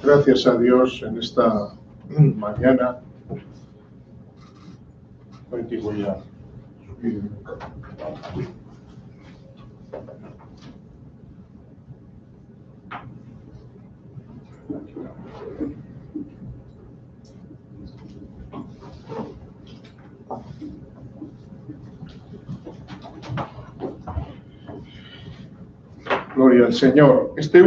Gracias a Dios en esta mañana. Hoy voy a subir. Gloria al Señor. Esta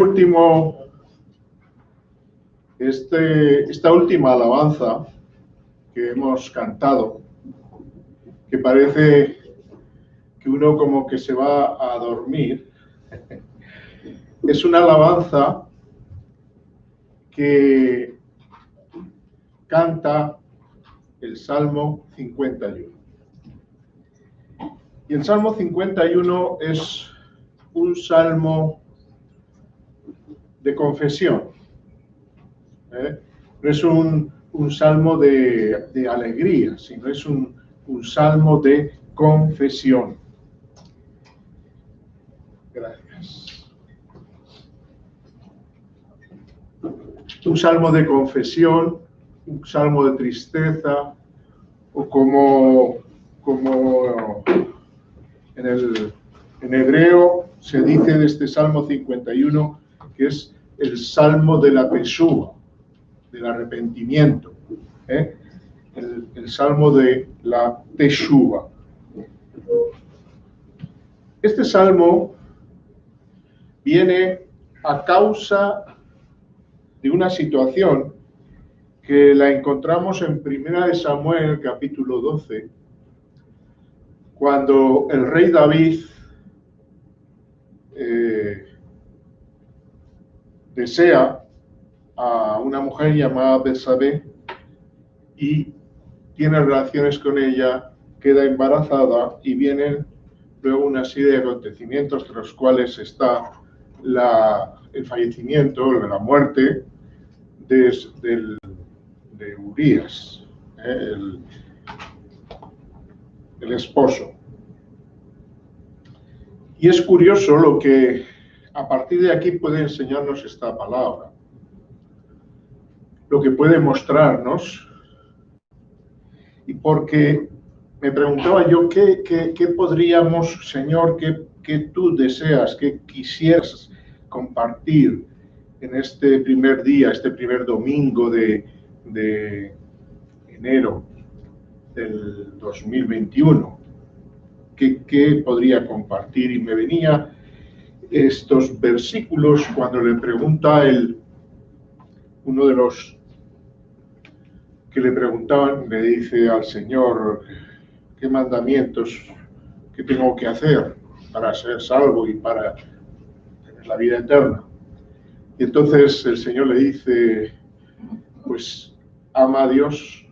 última alabanza que hemos cantado, que parece que uno como que se va a dormir, es una alabanza que canta el Salmo 51. Y el Salmo 51 es un salmo de confesión. No es un salmo de alegría, sino es un salmo de confesión. Gracias. Un salmo de confesión, un salmo de tristeza, o como en hebreo se dice de este Salmo 51 que es el Salmo de la Teshuvah, del arrepentimiento, el Salmo de la Teshuvah. Este Salmo viene a causa de una situación que la encontramos en 1 Samuel, capítulo 12, cuando el rey David desea a una mujer llamada Betsabé y tiene relaciones con ella, queda embarazada y vienen luego una serie de acontecimientos entre los cuales está el fallecimiento, la muerte de Urías, el esposo. Y es curioso lo que a partir de aquí puede enseñarnos esta palabra, lo que puede mostrarnos, y porque me preguntaba yo qué podríamos, Señor, qué tú deseas, qué quisieras compartir en este primer día, este primer domingo de enero del 2021. ¿Qué podría compartir? Y me venía estos versículos cuando le pregunta uno de los que le preguntaban, le dice al Señor, ¿qué mandamientos que tengo que hacer para ser salvo y para tener la vida eterna? Y entonces el Señor le dice, pues ama a Dios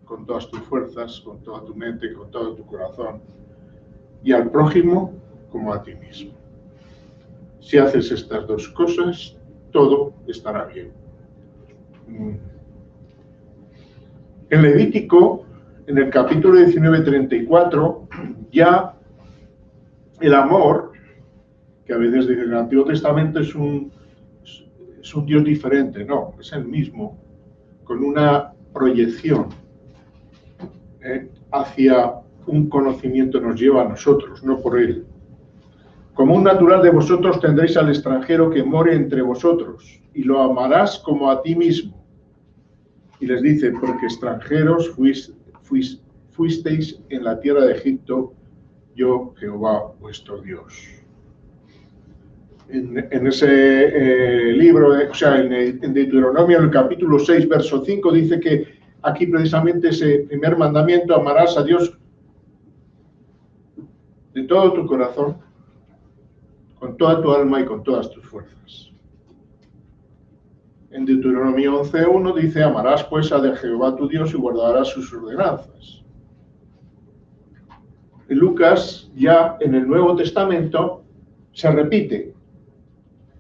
con todas tus fuerzas, con toda tu mente, con todo tu corazón, y al prójimo como a ti mismo. Si haces estas dos cosas, todo estará bien. En Levítico, en el capítulo 19:34, ya el amor, que a veces dicen en el Antiguo Testamento es un Dios diferente, no, es el mismo, con una proyección hacia un conocimiento nos lleva a nosotros, no por él. Como un natural de vosotros tendréis al extranjero que more entre vosotros, y lo amarás como a ti mismo. Y les dice, porque extranjeros fuisteis en la tierra de Egipto, yo Jehová vuestro Dios. En ese libro, en Deuteronomio, en el capítulo 6, verso 5, dice que aquí precisamente ese primer mandamiento, amarás a Dios de todo tu corazón, con toda tu alma y con todas tus fuerzas. En Deuteronomio 11:1 dice, amarás pues a Jehová tu Dios y guardarás sus ordenanzas. En Lucas, ya en el Nuevo Testamento, se repite,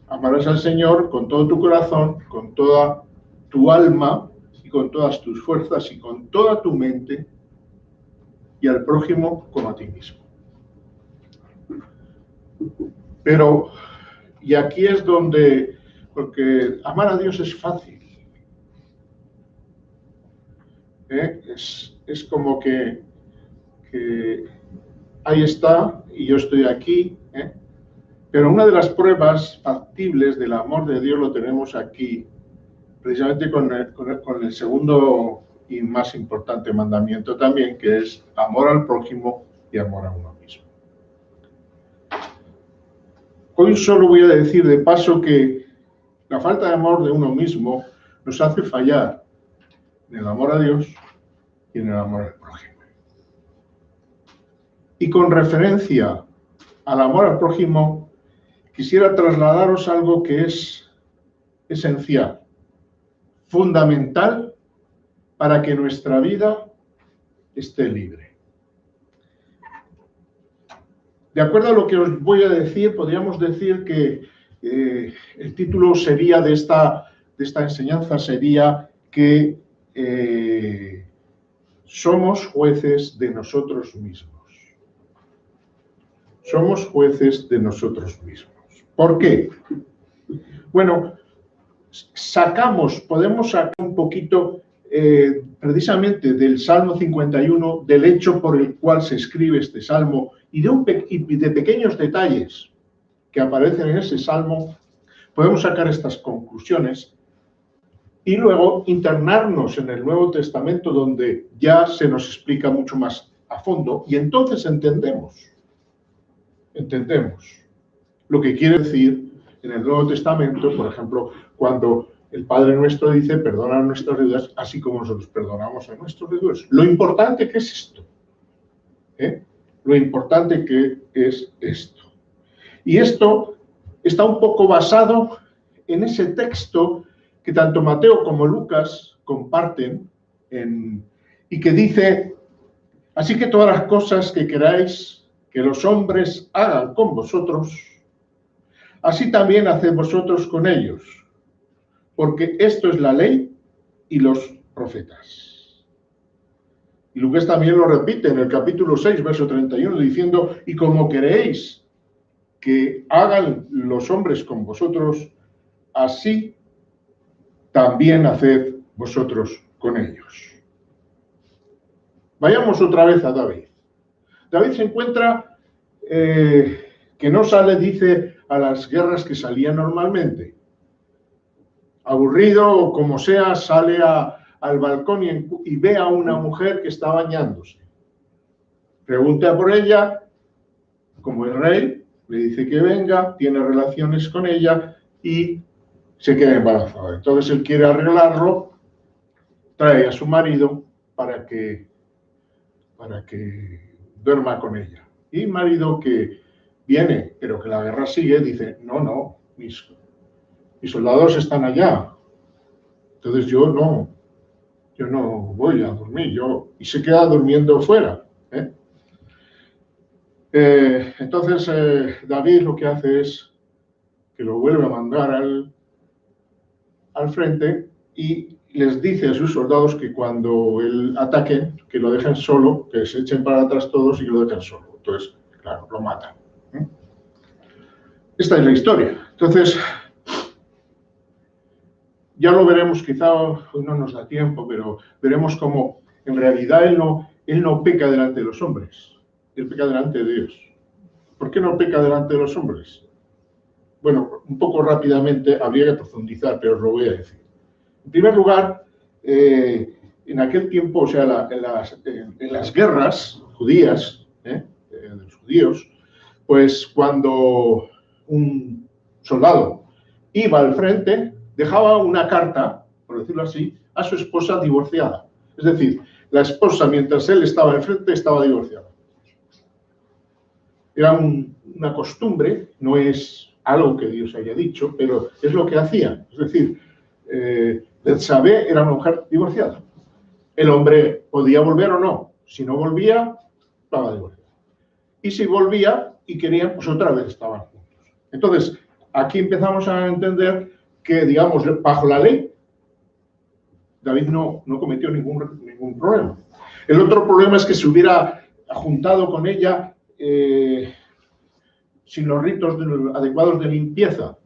amarás al Señor con todo tu corazón, con toda tu alma y con todas tus fuerzas y con toda tu mente, y al prójimo como a ti mismo. Pero, y aquí es donde porque amar a Dios es fácil. Es como que ahí está y yo estoy aquí. Pero una de las pruebas factibles del amor de Dios lo tenemos aquí, precisamente con el segundo y más importante mandamiento también, que es amor al prójimo y amor a uno mismo. Hoy solo voy a decir de paso que la falta de amor de uno mismo nos hace fallar en el amor a Dios y en el amor al prójimo. Y con referencia al amor al prójimo, quisiera trasladaros algo que es esencial, fundamental para que nuestra vida esté libre. De acuerdo a lo que os voy a decir, podríamos decir que el título sería de esta enseñanza sería que somos jueces de nosotros mismos. Somos jueces de nosotros mismos. ¿Por qué? Bueno, podemos sacar un poquito precisamente del Salmo 51, del hecho por el cual se escribe este Salmo y de pequeños detalles que aparecen en ese Salmo, podemos sacar estas conclusiones y luego internarnos en el Nuevo Testamento, donde ya se nos explica mucho más a fondo y entonces entendemos lo que quiere decir en el Nuevo Testamento, por ejemplo, cuando el Padre Nuestro dice, perdona nuestras deudas, así como nosotros perdonamos a nuestros deudores. Lo importante que es esto. Lo importante que es esto. Y esto está un poco basado en ese texto que tanto Mateo como Lucas comparten y que dice, así que todas las cosas que queráis que los hombres hagan con vosotros, así también haced vosotros con ellos, porque esto es la ley y los profetas. Y Lucas también lo repite en el capítulo 6, verso 31, diciendo, y como queréis que hagan los hombres con vosotros, así también haced vosotros con ellos. Vayamos otra vez a David. David se encuentra que no sale, dice, a las guerras que salía normalmente. Aburrido o como sea, sale al balcón y ve a una mujer que está bañándose. Pregunta por ella, como el rey, le dice que venga, tiene relaciones con ella y se queda embarazada. Entonces él quiere arreglarlo, trae a su marido para que duerma con ella. Y el marido que viene, pero que la guerra sigue, dice, no, mis soldados están allá. Entonces yo no voy a dormir, y se queda durmiendo fuera. Entonces David lo que hace es que lo vuelve a mandar al frente y les dice a sus soldados que cuando él ataque, que lo dejen solo, que se echen para atrás todos y que lo dejen solo. Entonces, claro, lo matan. Esta es la historia. Entonces, ya lo veremos, quizá hoy no nos da tiempo, pero veremos cómo en realidad él no peca delante de los hombres, él peca delante de Dios. ¿Por qué no peca delante de los hombres? Bueno, un poco rápidamente habría que profundizar, pero os lo voy a decir. En primer lugar, en aquel tiempo, o sea, en las guerras judías, de los judíos, pues cuando un soldado iba al frente, dejaba una carta, por decirlo así, a su esposa divorciada. Es decir, la esposa, mientras él estaba al frente, estaba divorciada. Era una costumbre, no es algo que Dios haya dicho, pero es lo que hacían. Es decir, Betsabé era una mujer divorciada. El hombre podía volver o no. Si no volvía, estaba divorciado. Y si volvía y querían, pues otra vez estaban juntos. Entonces, aquí empezamos a entender que, digamos, bajo la ley, David no cometió ningún problema. El otro problema es que se hubiera juntado con ella sin los ritos adecuados de limpieza.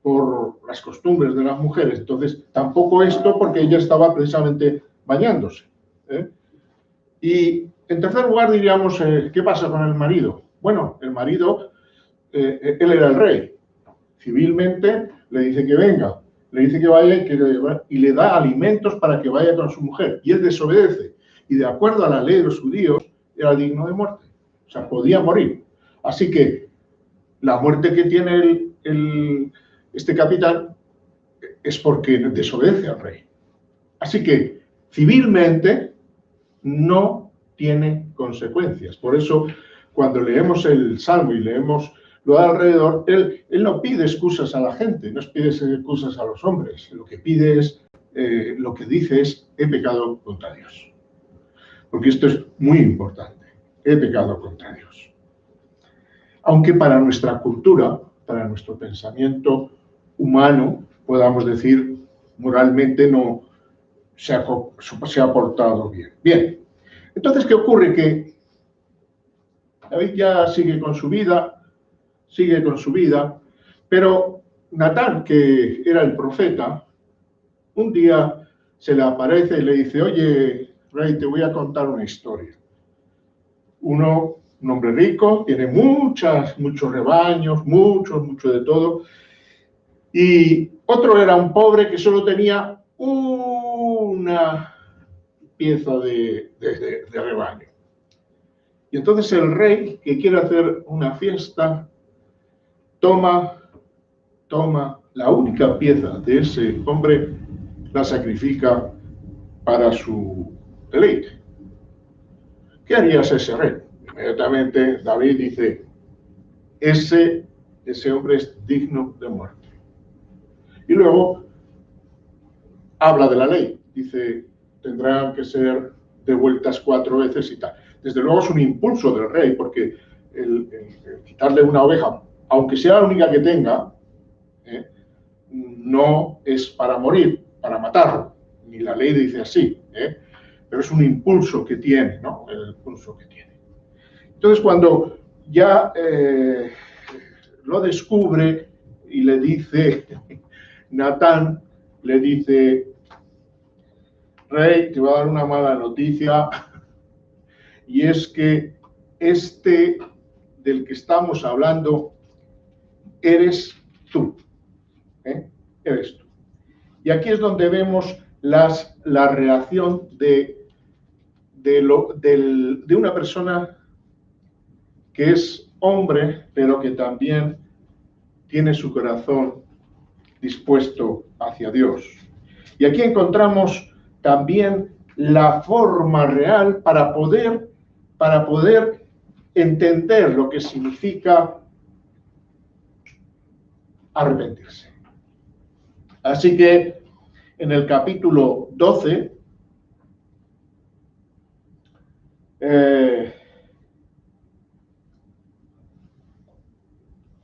por las costumbres de las mujeres. Entonces, tampoco esto porque ella estaba precisamente bañándose. Y en tercer lugar diríamos, ¿qué pasa con el marido? Bueno, el marido, él era el rey. Civilmente le dice que venga, le dice que vaya y le da alimentos para que vaya con su mujer. Y él desobedece. Y de acuerdo a la ley de los judíos, era digno de muerte. O sea, podía morir. Así que la muerte que tiene este capitán es porque desobedece al rey. Así que civilmente no tiene consecuencias. Por eso, cuando leemos el Salmo y leemos lo de alrededor, él no pide excusas a la gente, no pide excusas a los hombres. Lo que pide es, lo que dice es, he pecado contra Dios. Porque esto es muy importante. He pecado contra Dios. Aunque para nuestra cultura, para nuestro pensamiento humano, podamos decir, moralmente no se ha portado bien. Bien, entonces, ¿qué ocurre? Que David ya sigue con su vida, pero Natán, que era el profeta, un día se le aparece y le dice, oye, rey, te voy a contar una historia. Un hombre rico, tiene muchos rebaños, mucho de todo, y otro era un pobre que solo tenía una pieza de rebaño. Y entonces el rey, que quiere hacer una fiesta, toma la única pieza de ese hombre, la sacrifica para su deleite. ¿Qué harías ese rey? Inmediatamente David dice, ese hombre es digno de muerte. Y luego habla de la ley. Dice, tendrán que ser devueltas 4 veces y tal. Desde luego es un impulso del rey, porque el quitarle una oveja, aunque sea la única que tenga, no es para morir, para matarlo. Ni la ley dice así, pero es un impulso que tiene, ¿no? El impulso que tiene. Entonces, cuando ya lo descubre y le dice, Natán le dice, rey, te voy a dar una mala noticia, y es que este del que estamos hablando eres tú. Eres tú. Y aquí es donde vemos la reacción de una persona que es hombre, pero que también tiene su corazón dispuesto hacia Dios. Y aquí encontramos también la forma real para poder entender lo que significa arrepentirse. Así que en el capítulo 12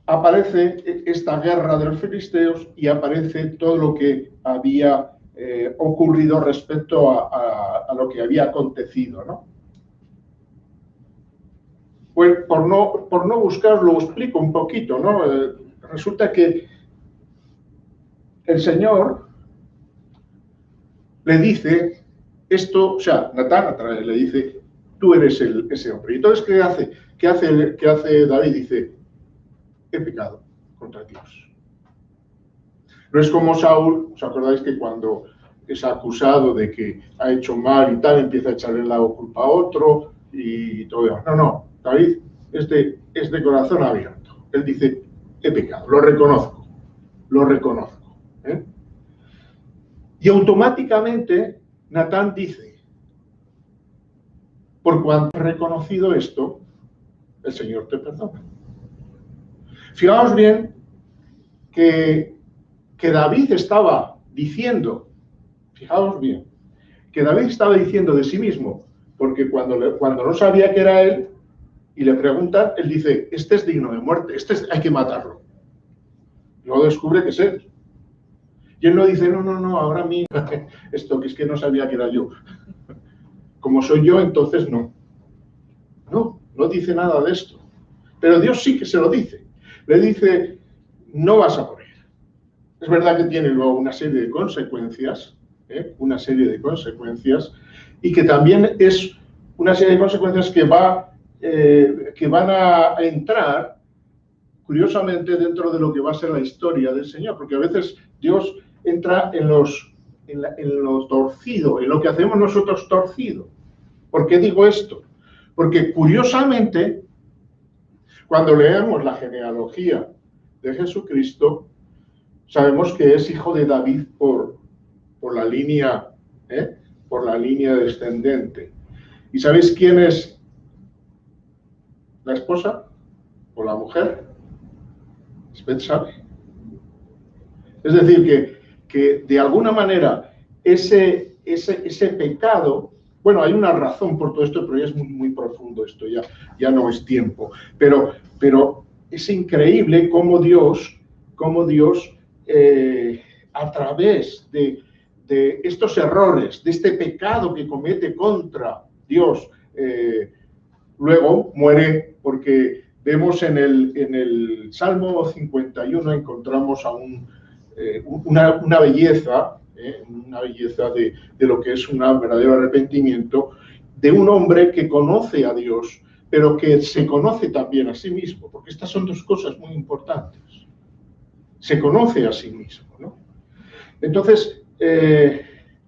aparece esta guerra de los filisteos y aparece todo lo que había ocurrido respecto a lo que había acontecido, ¿no? Pues por no buscarlo, explico un poquito, ¿no? Resulta que el Señor le dice esto, o sea, Natán le dice, tú eres ese hombre. Y entonces, ¿qué hace David? Dice, he pecado contra Dios. No es como Saúl, ¿os acordáis que cuando es acusado de que ha hecho mal y tal, empieza a echarle la culpa a otro y todo eso? No, David es de corazón abierto. Él dice, he pecado, lo reconozco. Y automáticamente Natán dice, por cuanto has reconocido esto, el Señor te perdona. Fijaos bien que David estaba diciendo, fijaos bien, que David estaba diciendo de sí mismo, porque cuando no sabía que era él y le preguntan, él dice, este es digno de muerte, hay que matarlo. Luego descubre que es él. Y él no dice, no, ahora mismo, esto que es que no sabía que era yo. Como soy yo, entonces no. No dice nada de esto. Pero Dios sí que se lo dice. Le dice, no vas a morir. Es verdad que tiene luego una serie de consecuencias, y que también es una serie de consecuencias que van a entrar, curiosamente, dentro de lo que va a ser la historia del Señor, porque a veces Dios entra en lo torcido, en lo que hacemos nosotros torcido. ¿Por qué digo esto? Porque curiosamente, cuando leemos la genealogía de Jesucristo, sabemos que es hijo de David por la línea descendente. ¿Y sabéis quién es la esposa o la mujer? Es Betsabe. Es decir, que de alguna manera ese pecado, bueno, hay una razón por todo esto, pero ya es muy, muy profundo esto, ya no es tiempo. Pero es increíble cómo Dios a través de estos errores, de este pecado que comete contra Dios, luego muere, porque vemos en el Salmo 51 encontramos a una belleza, una belleza de lo que es un verdadero arrepentimiento, de un hombre que conoce a Dios, pero que se conoce también a sí mismo, porque estas son dos cosas muy importantes. Se conoce a sí mismo, ¿no? Entonces,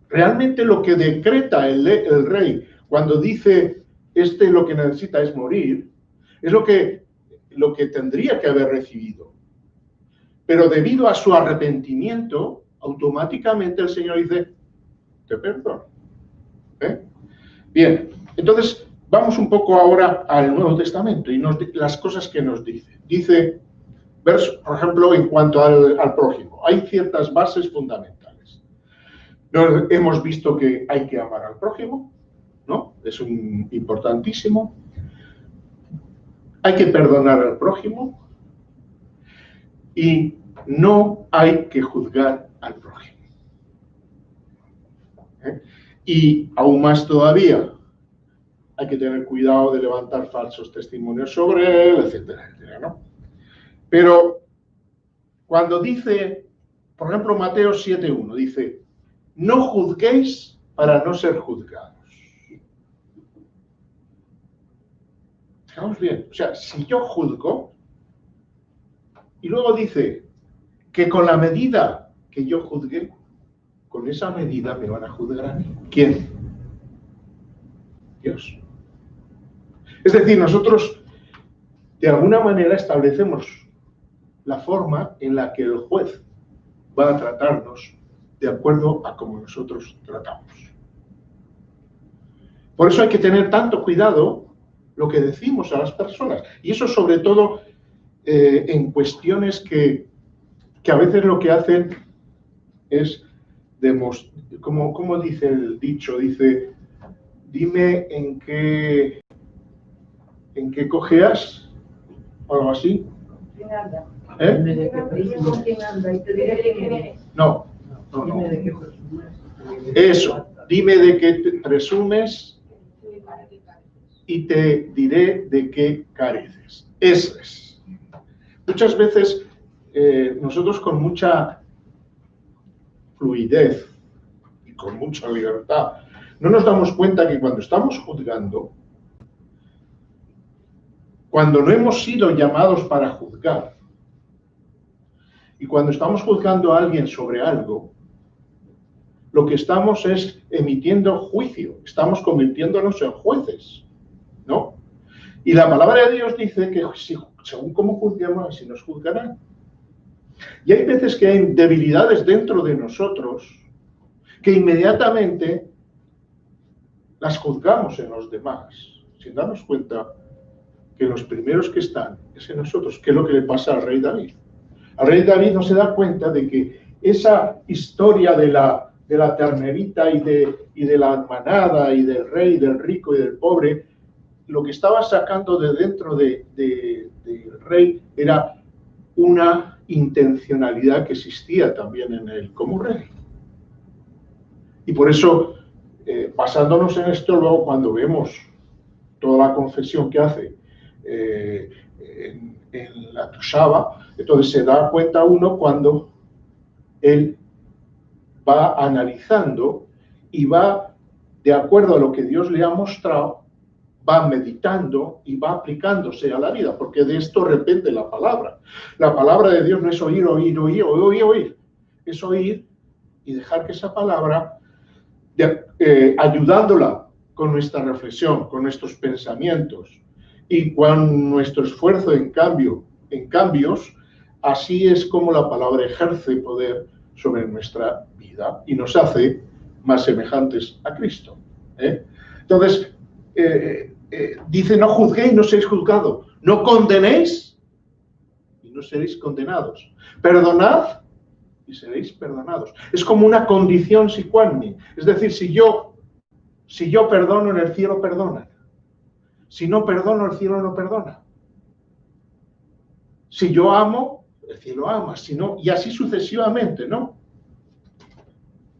realmente lo que decreta el rey cuando dice lo que necesita es morir, es lo que tendría que haber recibido. Pero debido a su arrepentimiento, automáticamente el Señor dice, te perdono. Bien, entonces vamos un poco ahora al Nuevo Testamento y las cosas que nos dice. Dice, por ejemplo, en cuanto al prójimo, hay ciertas bases fundamentales. Hemos visto que hay que amar al prójimo, ¿no? Es importantísimo. Hay que perdonar al prójimo y no hay que juzgar al prójimo. Y aún más todavía, hay que tener cuidado de levantar falsos testimonios sobre él, etcétera, etcétera, ¿no? Pero cuando dice, por ejemplo, Mateo 7:1, dice, no juzguéis para no ser juzgados. Fijaos bien, o sea, si yo juzgo, y luego dice que con la medida que yo juzgue, con esa medida me van a juzgar a mí. ¿Quién? Dios. Es decir, nosotros de alguna manera establecemos la forma en la que el juez va a tratarnos de acuerdo a cómo nosotros tratamos. Por eso hay que tener tanto cuidado lo que decimos a las personas. Y eso sobre todo en cuestiones que a veces lo que hacen es como dice el dicho, dice, dime en qué cojeas, o algo así. ¿Quién anda? ¿Eh? ¿Quién anda? Y te diré quién eres. No. Dime de qué presumes. Eso, dime de qué presumes y te diré de qué careces. Eso es. Muchas veces nosotros con mucha fluidez y con mucha libertad no nos damos cuenta que cuando estamos juzgando, cuando no hemos sido llamados para juzgar y cuando estamos juzgando a alguien sobre algo, lo que estamos es emitiendo juicio, estamos convirtiéndonos en jueces, ¿no? Y la palabra de Dios dice que según cómo juzguemos, así nos juzgarán. Y hay veces que hay debilidades dentro de nosotros que inmediatamente las juzgamos en los demás, sin darnos cuenta que los primeros que están es en nosotros, que es lo que le pasa al rey David. Al rey David no se da cuenta de que esa historia de la ternerita y de la manada y del rey, del rico y del pobre, lo que estaba sacando de dentro del rey era una intencionalidad que existía también en él como rey. Y por eso, basándonos en esto, luego cuando vemos toda la confesión que hace en la Tushaba, entonces se da cuenta uno cuando Él va analizando y va, de acuerdo a lo que Dios le ha mostrado, va meditando y va aplicándose a la vida, porque de esto depende la palabra. La palabra de Dios no es oír, oír, oír, oír, oír. Es oír y dejar que esa palabra, ayudándola con nuestra reflexión, con nuestros pensamientos y con nuestro esfuerzo en cambios, así es como la palabra ejerce poder sobre nuestra vida y nos hace más semejantes a Cristo. Entonces, dice, no juzguéis, no seréis juzgados, no condenéis y no seréis condenados, perdonad y seréis perdonados. Es como una condición sine qua non. Es decir, si yo perdono, en el cielo perdonan. Si no perdono, el cielo no perdona. Si yo amo, el cielo ama. Si no, y así sucesivamente, ¿no?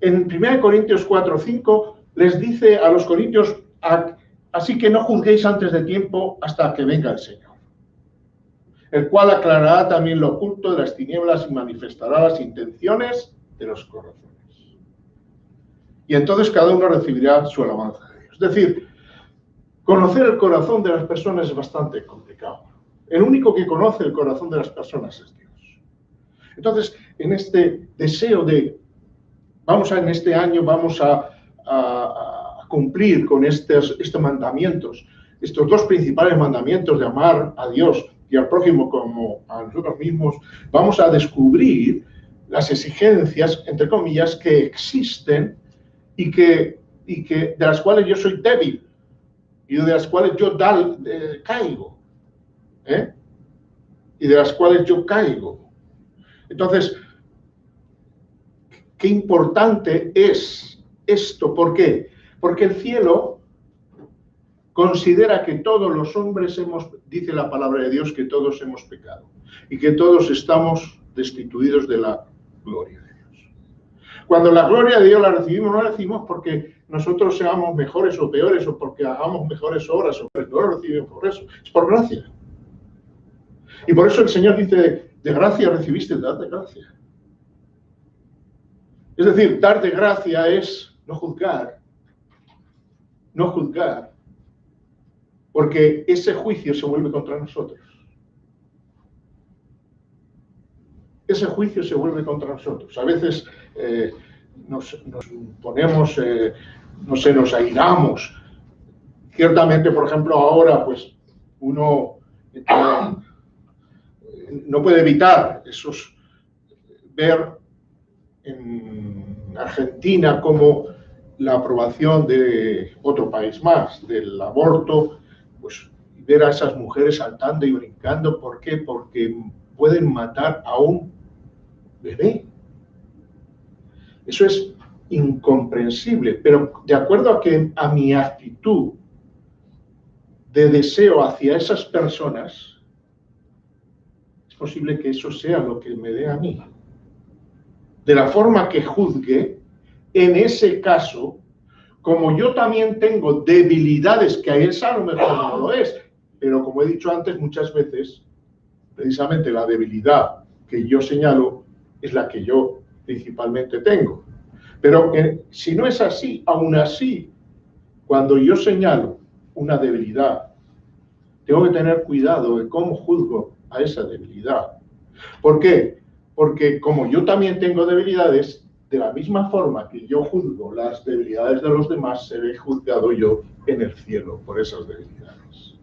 En 1 Corintios 4:5 les dice a los corintios, así que no juzguéis antes de tiempo hasta que venga el Señor, el cual aclarará también lo oculto de las tinieblas y manifestará las intenciones de los corazones. Y entonces cada uno recibirá su alabanza de Dios. Es decir, conocer el corazón de las personas es bastante complicado. El único que conoce el corazón de las personas es Dios. Entonces, en este deseo de, en este año vamos a cumplir con estos mandamientos, estos dos principales mandamientos de amar a Dios y al prójimo como a nosotros mismos, vamos a descubrir las exigencias, entre comillas, que existen y que de las cuales yo soy débil y de las cuales yo caigo. Y de las cuales yo caigo. Entonces, qué importante es esto. ¿Por qué? Porque el cielo considera que todos los hombres dice la palabra de Dios, que todos hemos pecado y que todos estamos destituidos de la gloria de Dios. Cuando la gloria de Dios la recibimos, no la recibimos porque nosotros seamos mejores o peores o porque hagamos mejores obras, no la recibimos por eso, es por gracia. Y por eso el Señor dice, de gracia recibiste, dad de gracia. Es decir, dar de gracia es no juzgar, porque ese juicio se vuelve contra nosotros. Ese juicio se vuelve contra nosotros. A veces nos ponemos, nos airamos. Ciertamente, por ejemplo, ahora, pues, uno no puede evitar ver en Argentina como la aprobación de otro país más, del aborto, pues ver a esas mujeres saltando y brincando. ¿Por qué? Porque pueden matar a un bebé. Eso es incomprensible, pero de acuerdo a mi actitud de deseo hacia esas personas, es posible que eso sea lo que me dé a mí. De la forma que juzgue, en ese caso, como yo también tengo debilidades, que a esa a lo mejor no lo es, pero como he dicho antes muchas veces, precisamente la debilidad que yo señalo es la que yo principalmente tengo. Pero si no es así, aún así, cuando yo señalo una debilidad, tengo que tener cuidado de cómo juzgo a esa debilidad. ¿Por qué? Porque como yo también tengo debilidades, de la misma forma que yo juzgo las debilidades de los demás, seré juzgado yo en el cielo por esas debilidades.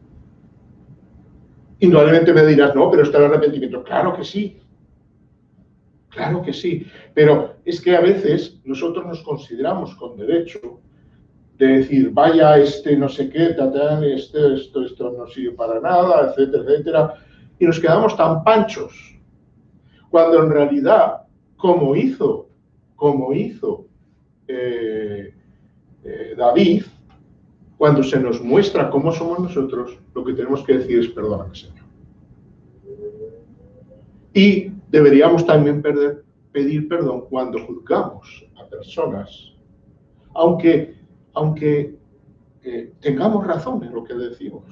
Indudablemente me dirás, no, pero está el arrepentimiento. Claro que sí. Claro que sí. Pero es que a veces nosotros nos consideramos con derecho de decir, vaya, no sé qué, esto no sirve para nada, etcétera, etcétera. Y nos quedamos tan panchos. Cuando en realidad, como hizo David, cuando se nos muestra cómo somos nosotros, lo que tenemos que decir es, perdóname, Señor. Y deberíamos también pedir perdón cuando juzgamos a personas, aunque tengamos razón en lo que decimos.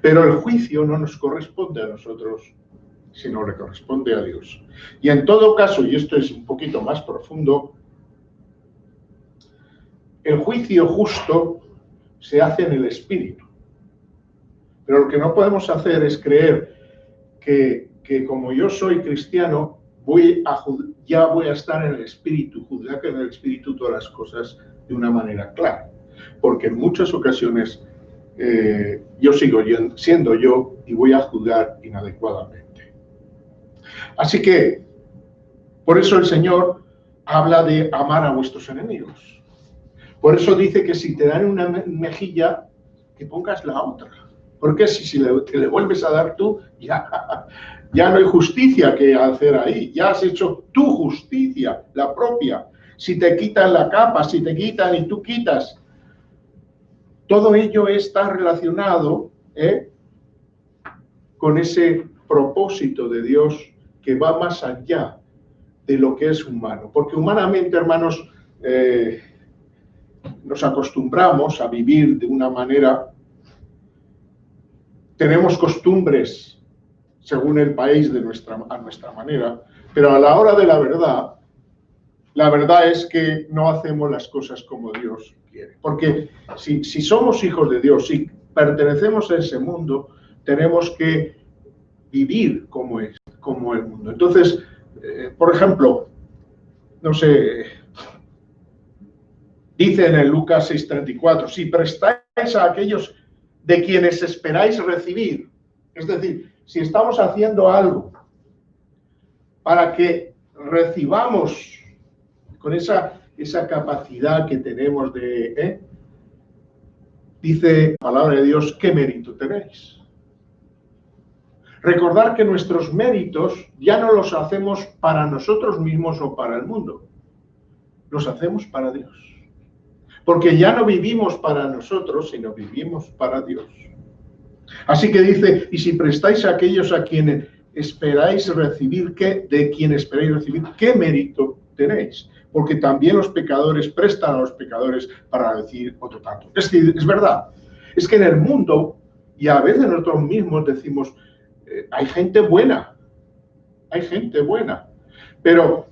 Pero el juicio no nos corresponde a nosotros, sino le corresponde a Dios. Y en todo caso, y esto es un poquito más profundo, el juicio justo se hace en el Espíritu. Pero lo que no podemos hacer es creer que como yo soy cristiano, ya voy a estar en el Espíritu, juzgar en el Espíritu todas las cosas de una manera clara. Porque en muchas ocasiones yo sigo siendo yo y voy a juzgar inadecuadamente. Así que, por eso el Señor habla de amar a vuestros enemigos. Por eso dice que si te dan una mejilla, que pongas la otra. Porque si te le vuelves a dar tú, ya no hay justicia que hacer ahí. Ya has hecho tu justicia, la propia. Si te quitan la capa, si te quitan y tú quitas. Todo ello está relacionado con ese propósito de Dios que va más allá de lo que es humano. Porque humanamente, hermanos, nos acostumbramos a vivir de una manera, tenemos costumbres según el país a nuestra manera, pero a la hora de la verdad es que no hacemos las cosas como Dios quiere. Porque si somos hijos de Dios, si pertenecemos a ese mundo, tenemos que vivir como el mundo. Entonces, por ejemplo, no sé, dice en el Lucas 6:34, si prestáis a aquellos de quienes esperáis recibir, es decir, si estamos haciendo algo para que recibamos con esa capacidad que tenemos dice la palabra de Dios, ¿qué mérito tenéis? Recordar que nuestros méritos ya no los hacemos para nosotros mismos o para el mundo, los hacemos para Dios. Porque ya no vivimos para nosotros, sino vivimos para Dios. Así que dice, y si prestáis a aquellos a quienes esperáis recibir, ¿qué mérito tenéis? Porque también los pecadores prestan a los pecadores para recibir otro tanto. Es decir, es verdad, es que en el mundo, y a veces nosotros mismos decimos, hay gente buena, pero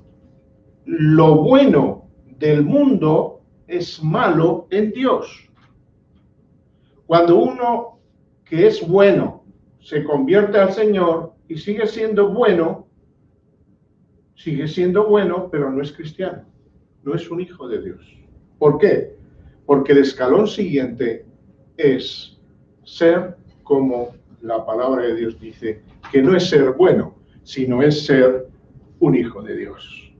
lo bueno del mundo es malo en Dios. Cuando uno que es bueno se convierte al Señor y sigue siendo bueno, pero no es cristiano, no es un hijo de Dios. ¿Por qué? Porque el escalón siguiente es ser como la palabra de Dios dice, que no es ser bueno, sino es ser un hijo de Dios.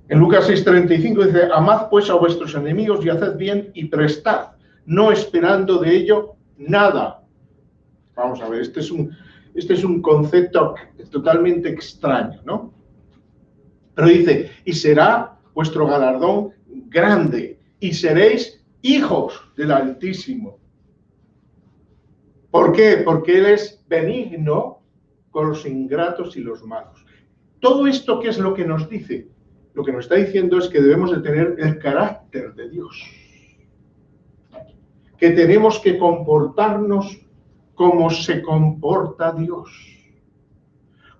En Lucas 6:35 dice, amad pues a vuestros enemigos y haced bien y prestad, no esperando de ello nada. Vamos a ver, este es un concepto totalmente extraño, ¿no? Pero dice, y será vuestro galardón grande, y seréis hijos del Altísimo. ¿Por qué? Porque Él es benigno con los ingratos y los malos. Todo esto, ¿qué es lo que nos dice? Lo que nos está diciendo es que debemos de tener el carácter de Dios. Que tenemos que comportarnos como se comporta Dios.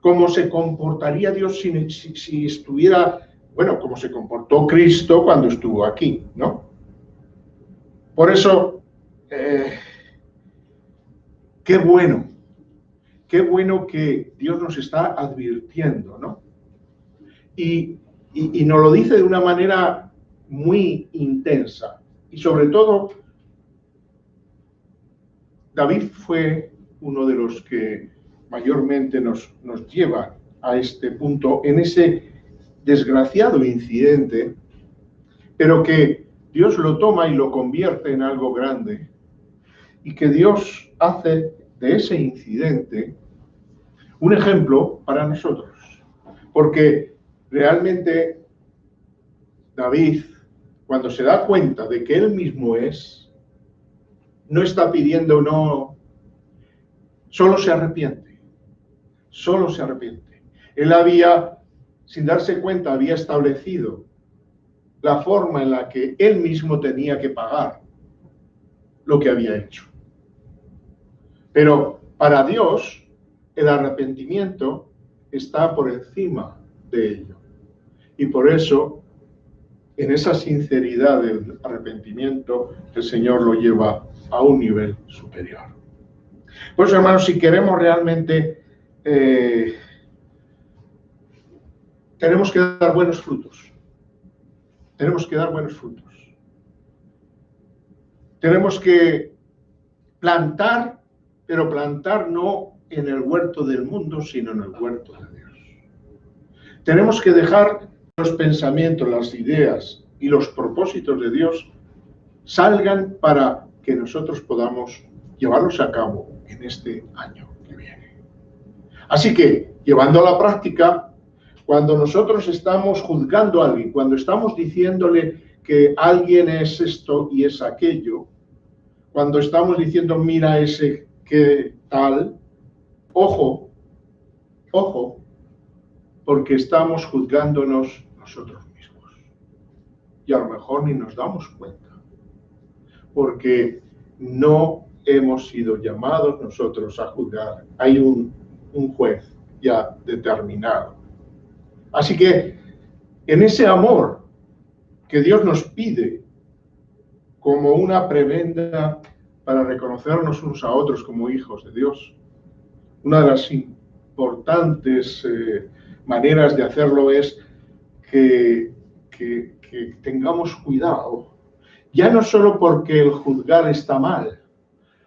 Como se comportaría Dios si estuviera, bueno, como se comportó Cristo cuando estuvo aquí, ¿no? Por eso, qué bueno que Dios nos está advirtiendo, ¿no? Y nos lo dice de una manera muy intensa. Y sobre todo, David fue uno de los que mayormente nos lleva a este punto, en ese desgraciado incidente, pero que Dios lo toma y lo convierte en algo grande. Y que Dios hace de ese incidente un ejemplo para nosotros. Porque realmente David, cuando se da cuenta de que él mismo no está pidiendo, no, solo se arrepiente. Él había, sin darse cuenta, había establecido la forma en la que él mismo tenía que pagar lo que había hecho. Pero para Dios, el arrepentimiento está por encima de ello. Y por eso, en esa sinceridad del arrepentimiento, el Señor lo lleva a un nivel superior. Por eso, hermanos, si queremos realmente, tenemos que dar buenos frutos. Tenemos que dar buenos frutos. Tenemos que plantar, pero plantar no en el huerto del mundo, sino en el huerto de Dios. Tenemos que dejar los pensamientos, las ideas y los propósitos de Dios salgan para que nosotros podamos llevarlos a cabo en este año que viene. Así que, llevando a la práctica, cuando nosotros estamos juzgando a alguien, cuando estamos diciéndole que alguien es esto y es aquello, cuando estamos diciendo, mira ese que tal, ojo, porque estamos juzgándonos nosotros mismos. Y a lo mejor ni nos damos cuenta, porque no hemos sido llamados nosotros a juzgar. Hay un juez ya determinado. Así que en ese amor que Dios nos pide como una prebenda para reconocernos unos a otros como hijos de Dios, una de las importantes maneras de hacerlo es que tengamos cuidado, ya no solo porque el juzgar está mal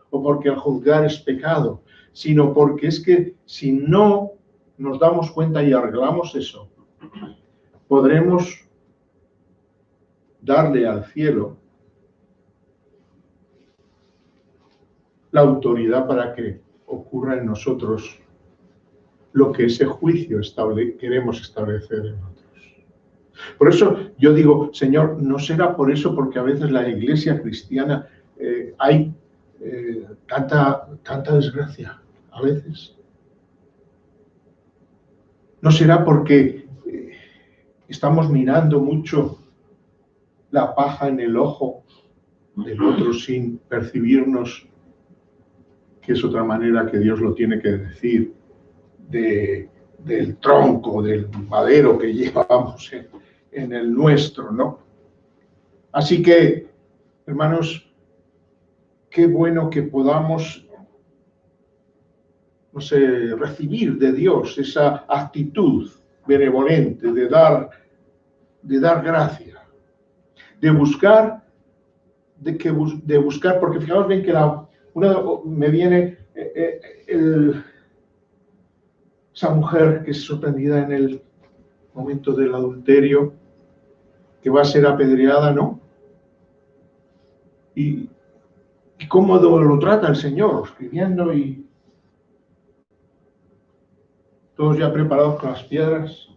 o porque el juzgar es pecado, sino porque es que si no nos damos cuenta y arreglamos eso, podremos darle al cielo la autoridad para que ocurra en nosotros lo que ese juicio queremos establecer en otros. Por eso yo digo, Señor, ¿no será por eso porque a veces la iglesia cristiana hay tanta desgracia? A veces. ¿No será porque estamos mirando mucho la paja en el ojo del otro sin percibirnos, que es otra manera que Dios lo tiene que decir, del tronco, del madero que llevamos en el nuestro, ¿no? Así que, hermanos, qué bueno que podamos, no sé, recibir de Dios esa actitud benevolente de dar gracia, de buscar, porque fijaos bien que me viene esa mujer que es sorprendida en el momento del adulterio, que va a ser apedreada, ¿no? Y cómo lo trata el Señor, escribiendo y todos ya preparados con las piedras.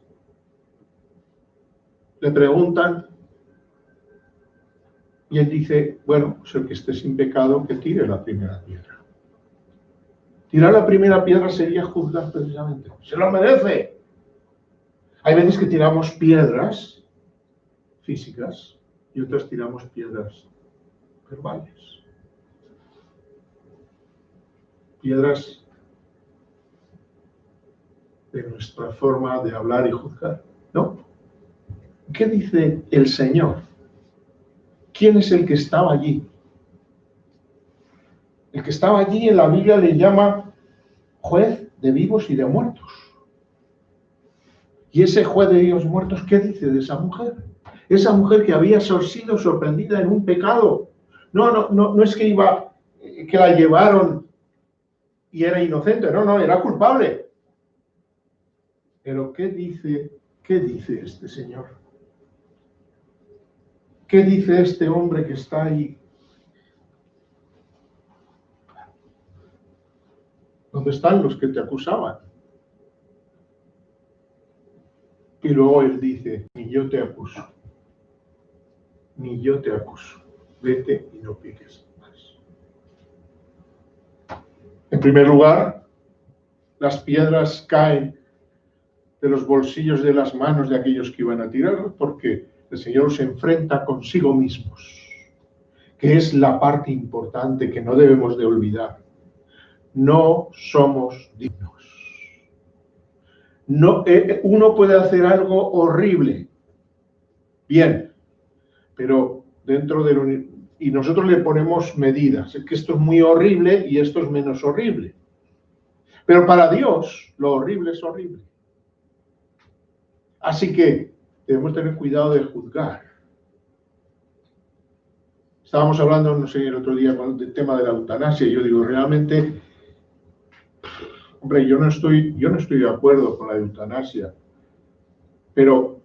Le preguntan y él dice, bueno, pues el que esté sin pecado, que tire la primera piedra. Tirar la primera piedra sería juzgar precisamente. ¡Se lo merece! Hay veces que tiramos piedras físicas y otras tiramos piedras verbales. Piedras de nuestra forma de hablar y juzgar, ¿no? ¿Qué dice el Señor? ¿Quién es el que estaba allí? El que estaba allí en la Biblia le llama juez de vivos y de muertos. Y ese juez de vivos y muertos, ¿qué dice de esa mujer? Esa mujer que había sido sorprendida en un pecado. No es que la llevaron y era inocente, no, era culpable. Pero ¿qué dice este señor? ¿Qué dice este hombre que está ahí? ¿Dónde están los que te acusaban? Y luego él dice, ni yo te acuso. Ni yo te acuso. Vete y no piques más. En primer lugar, las piedras caen de los bolsillos de las manos de aquellos que iban a tirarlos, porque el Señor se enfrenta consigo mismos, que es la parte importante que no debemos de olvidar. No somos dignos. No, uno puede hacer algo horrible, bien, pero dentro de lo... Y nosotros le ponemos medidas, es que esto es muy horrible y esto es menos horrible. Pero para Dios, lo horrible es horrible. Así que debemos tener cuidado de juzgar. Estábamos hablando, no sé, el otro día del tema de la eutanasia, y yo digo, realmente, hombre, yo no estoy de acuerdo con la eutanasia, pero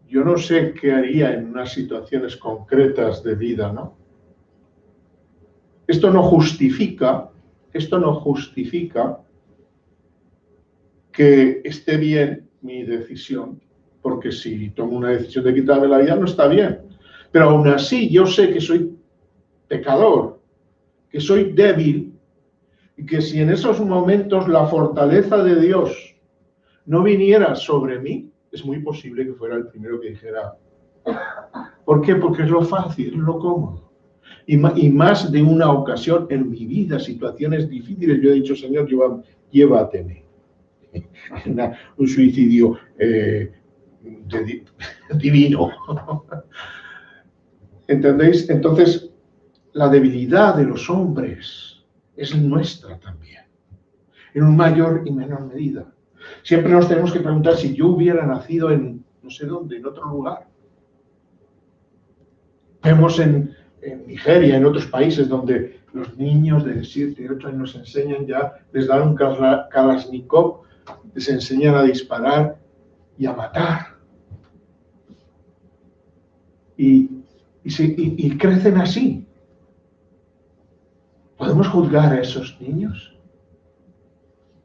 yo no sé qué haría en unas situaciones concretas de vida, ¿no? Esto no justifica que esté bien mi decisión, porque si tomo una decisión de quitarme la vida no está bien. Pero aún así yo sé que soy pecador, que soy débil, y que si en esos momentos la fortaleza de Dios no viniera sobre mí, es muy posible que fuera el primero que dijera. ¿Por qué? Porque es lo fácil, es lo cómodo. Y más de una ocasión en mi vida, situaciones difíciles, yo he dicho, Señor, llévateme. Un suicidio divino. ¿Entendéis? Entonces, la debilidad de los hombres es nuestra también, en un mayor y menor medida. Siempre nos tenemos que preguntar si yo hubiera nacido en no sé dónde, en otro lugar. Vemos en Nigeria, en otros países donde los niños de 7, 8 años nos enseñan ya, les dan un Kalashnikov, les enseñan a disparar y a matar. Y crecen así. ¿Podemos juzgar a esos niños?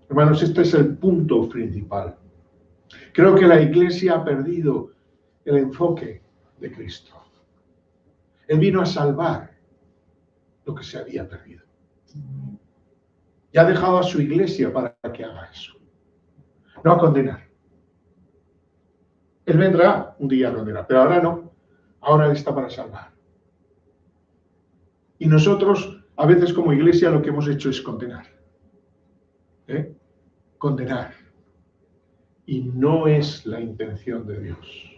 Hermanos, este es el punto principal. Creo que la Iglesia ha perdido el enfoque de Cristo. Él vino a salvar lo que se había perdido. Y ha dejado a su Iglesia para que haga eso. No a condenar. Él vendrá un día a condenar, pero ahora no. Ahora Él está para salvar. Y nosotros, a veces como Iglesia, lo que hemos hecho es condenar. Condenar. Y no es la intención de Dios.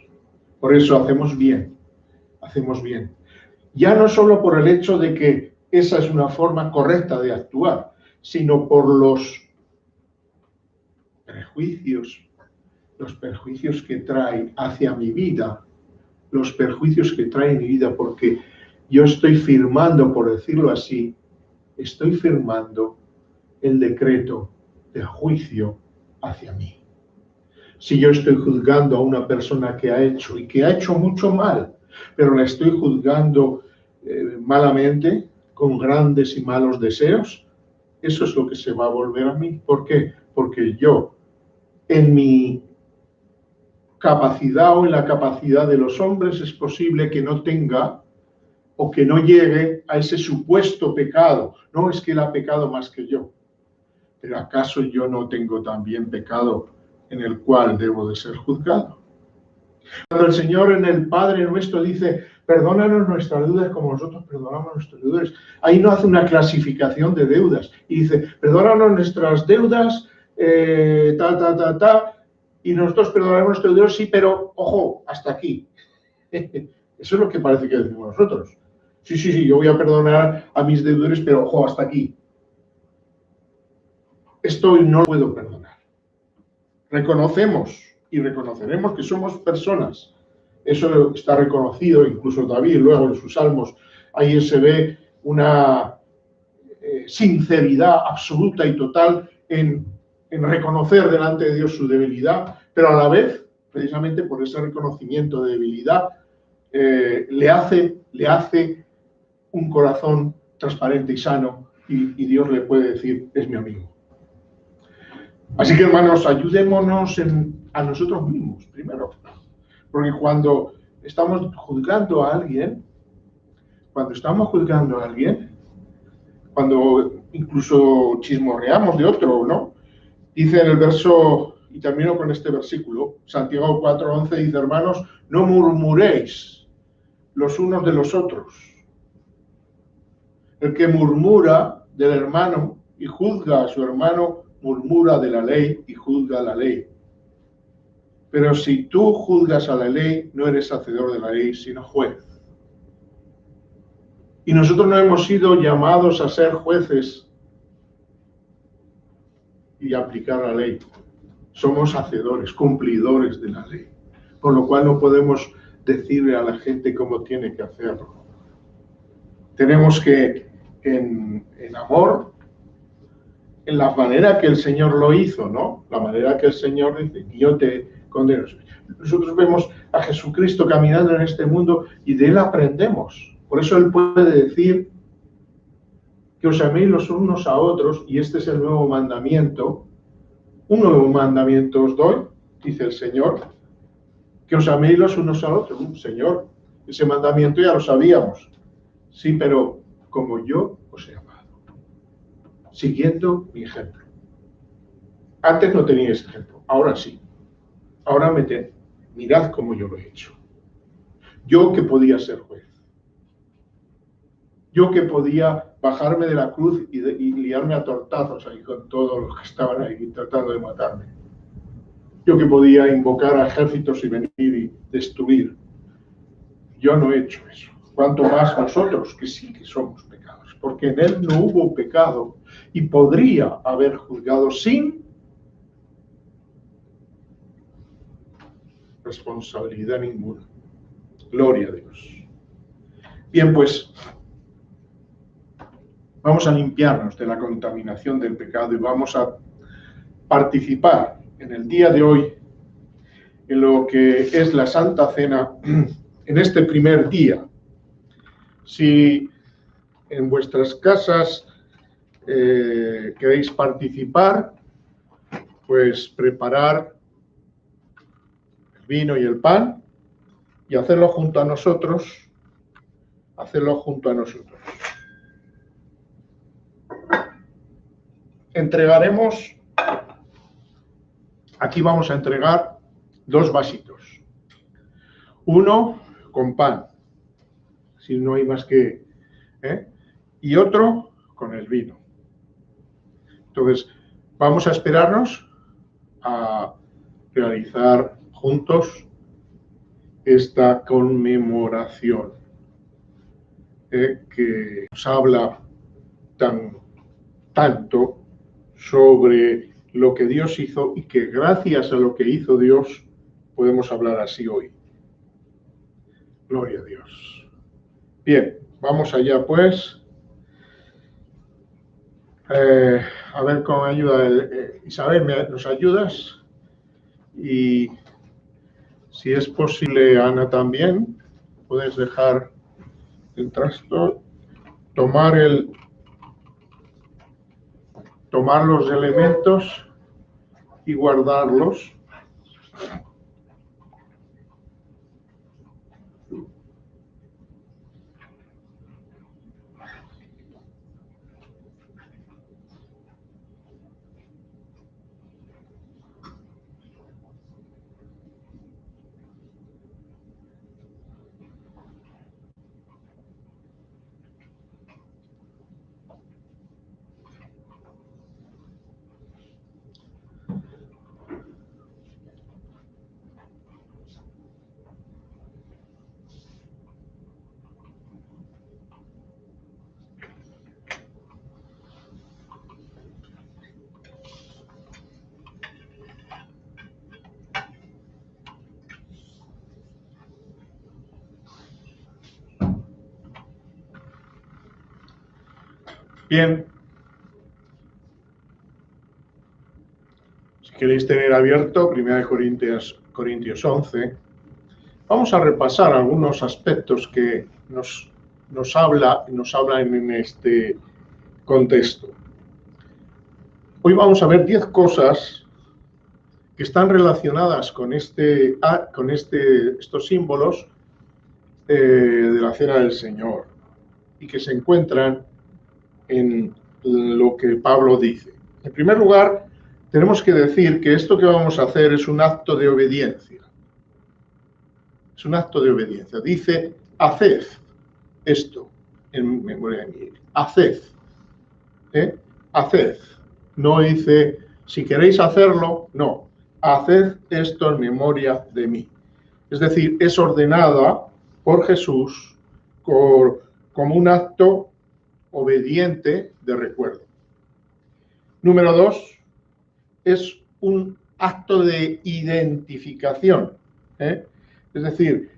Por eso hacemos bien. Hacemos bien. Ya no solo por el hecho de que esa es una forma correcta de actuar, sino por los perjuicios que trae hacia mi vida, los perjuicios que trae en mi vida, porque yo estoy firmando, por decirlo así, estoy firmando el decreto de juicio hacia mí. Si yo estoy juzgando a una persona que ha hecho mucho mal, pero la estoy juzgando malamente, con grandes y malos deseos, eso es lo que se va a volver a mí. ¿Por qué? Porque yo, en mi capacidad o en la capacidad de los hombres, es posible que no tenga o que no llegue a ese supuesto pecado. No es que él ha pecado más que yo, pero ¿acaso yo no tengo también pecado en el cual debo de ser juzgado? Cuando el Señor en el Padre Nuestro dice, perdónanos nuestras deudas como nosotros perdonamos a nuestros deudores, ahí no hace una clasificación de deudas y dice, perdónanos nuestras deudas, y nosotros perdonamos a nuestros deudores, sí, pero ojo, hasta aquí. Eso es lo que parece que decimos nosotros. Sí, yo voy a perdonar a mis deudores, pero ojo, hasta aquí. Esto no lo puedo perdonar. Reconocemos y reconoceremos que somos personas. Eso está reconocido, incluso David luego en sus salmos, ahí se ve una sinceridad absoluta y total en reconocer delante de Dios su debilidad, pero a la vez, precisamente por ese reconocimiento de debilidad, le hace un corazón transparente y sano, y Dios le puede decir, es mi amigo. Así que, hermanos, ayudémonos a nosotros mismos, primero. Porque cuando estamos juzgando a alguien, cuando incluso chismorreamos de otro, ¿no? Dice en el verso, y termino con este versículo, Santiago 4:11 dice, hermanos, no murmuréis los unos de los otros. El que murmura del hermano y juzga a su hermano, murmura de la ley y juzga la ley. Pero si tú juzgas a la ley, no eres hacedor de la ley, sino juez. Y nosotros no hemos sido llamados a ser jueces y aplicar la ley. Somos hacedores, cumplidores de la ley. Por lo cual no podemos decirle a la gente cómo tiene que hacerlo. Tenemos que, en amor, en la manera que el Señor lo hizo, ¿no? La manera que el Señor dice, yo te condeno. Nosotros vemos a Jesucristo caminando en este mundo y de Él aprendemos. Por eso Él puede decir que os améis los unos a otros, y este es el nuevo mandamiento. Un nuevo mandamiento os doy, dice el Señor, que os améis los unos a otros. Señor, ese mandamiento ya lo sabíamos. Sí, pero como yo os he amado, siguiendo mi ejemplo. Antes no tenía ese ejemplo, ahora sí. Ahora mirad cómo yo lo he hecho. Yo que podía ser juez. Yo que podía bajarme de la cruz y liarme a tortazos ahí con todos los que estaban ahí tratando de matarme. Yo que podía invocar a ejércitos y venir y destruir. Yo no he hecho eso. Cuanto más nosotros, que sí que somos pecadores, porque en Él no hubo pecado y podría haber juzgado sin responsabilidad ninguna. Gloria a Dios. Bien, pues vamos a limpiarnos de la contaminación del pecado y vamos a participar en el día de hoy en lo que es la Santa Cena en este primer día. Si en vuestras casas queréis participar, pues preparar el vino y el pan y hacerlo junto a nosotros. Entregaremos, aquí vamos a entregar 2 vasitos. Uno con pan, si no hay más que, y otro con el vino. Entonces, vamos a esperarnos a realizar juntos esta conmemoración que nos habla tanto sobre lo que Dios hizo y que gracias a lo que hizo Dios podemos hablar así hoy. Gloria a Dios. Bien, vamos allá pues. A ver con ayuda Isabel, ¿nos ayudas? Y si es posible, Ana también, puedes dejar el trasto, tomar los elementos y guardarlos. Bien, si queréis tener abierto 1 Corintios 11, vamos a repasar algunos aspectos que nos hablan en este contexto. Hoy vamos a ver 10 cosas que están relacionadas con estos símbolos de la Cena del Señor y que se encuentran en lo que Pablo dice. En primer lugar, tenemos que decir que esto que vamos a hacer es un acto de obediencia. Es un acto de obediencia. Dice, haced esto en memoria de mí. Haced. Haced. No dice, si queréis hacerlo, no. haced esto en memoria de mí. Es decir, es ordenada por Jesús como un acto obediente de recuerdo. Número 2, es un acto de identificación. Es decir,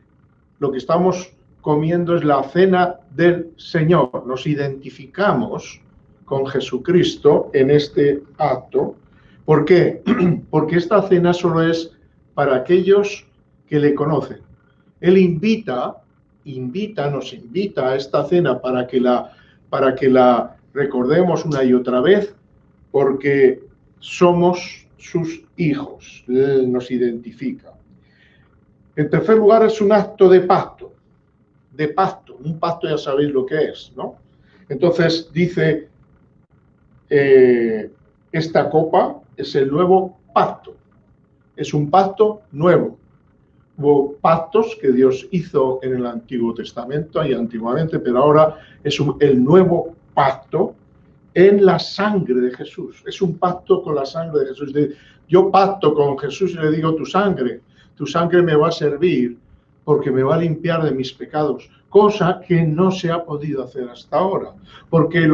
lo que estamos comiendo es la cena del Señor. Nos identificamos con Jesucristo en este acto. ¿Por qué? Porque esta cena solo es para aquellos que le conocen. Él nos invita a esta cena para que la recordemos una y otra vez, porque somos sus hijos. Él nos identifica. En tercer lugar, es un acto de pacto. Un pacto ya sabéis lo que es, ¿no? Entonces dice, esta copa es el nuevo pacto. Es un pacto nuevo. Hubo pactos que Dios hizo en el Antiguo Testamento y antiguamente, pero ahora es el nuevo pacto en la sangre de Jesús. Es un pacto con la sangre de Jesús. Yo pacto con Jesús y le digo, tu sangre me va a servir porque me va a limpiar de mis pecados, cosa que no se ha podido hacer hasta ahora, porque